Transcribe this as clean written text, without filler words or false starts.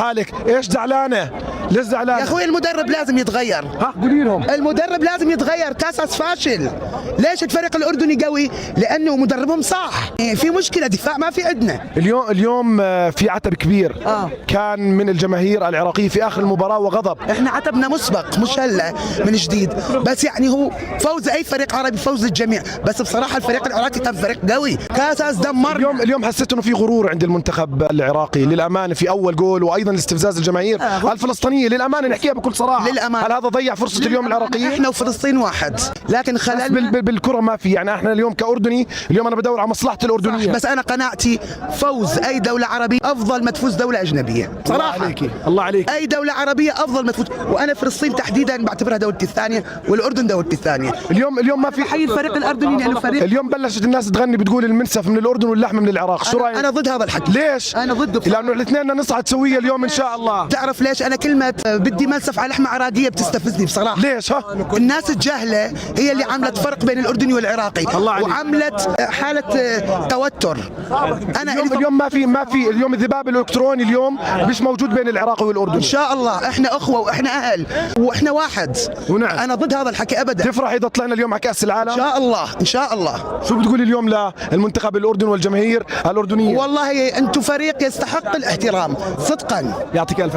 حالك؟ ايش زعلانه؟ ليش زعلانه؟ يا اخوي المدرب لازم يتغير. ها قولي لهم. المدرب لازم يتغير، كاساس فاشل. ليش الفريق الاردني قوي؟ لانه مدربهم صح. في مشكله دفاع ما في عندنا. اليوم في عتب كبير كان من الجماهير العراقيه في اخر المباراه وغضب. احنا عتبنا مسبق مش هلا من جديد، بس يعني هو فوز اي فريق عربي فوز الجميع، بس بصراحه الفريق العراقي كان فريق قوي، كاساس دمر. اليوم حسيت انه في غرور عند المنتخب العراقي للامانه في اول جول، وايضا استفزاز الجماهير الفلسطينيه للامانه، نحكيها بكل صراحه. للامانه هل هذا ضيع فرصه اليوم العراقيه؟ احنا وفلسطين واحد، لكن خلال بالكره ما في، يعني احنا اليوم كاردني اليوم انا بدور على مصلحه الاردنيه. بس انا قناعتي فوز اي دوله عربيه افضل ما تفوز دوله اجنبيه صراحه. الله عليك الله عليك. اي دوله عربيه افضل ما تفوز، وانا فلسطين تحديدا بعتبرها دولتي الثانيه والاردن دولتي الثانيه. اليوم ما في حي الفريق الاردني لانه فريق. اليوم بلشت الناس تغني بتقول المنسف من الاردن واللحمه من العراق، شو رايك؟ انا ضد هذا الحكي. ليش؟ انا ضده لانه الاثنين نصعد سويه اليوم ان شاء الله. تعرف ليش؟ انا كلمه بدي منسف على لحمه عراقيه بتستفزني بصراحه. ليش ها؟ الناس الجهله هي اللي عملت فرق بين الاردني والعراقي، الله عليك. وعملت حاله توتر. انا اليوم ما في اليوم الذباب الالكتروني اليوم مش موجود بين العراقي والاردن. ان شاء الله احنا اخوه واحنا اهل واحنا واحد. ونعم. انا ضد هذا الحكي ابدا. تفرح اذا طلعنا اليوم على كاس العالم؟ ان شاء الله ان شاء الله. شو بتقولي اليوم للمنتخب الاردني والجماهير الاردنيه؟ والله انتم فريق يستحق الاحترام صدقا. يعطيك الف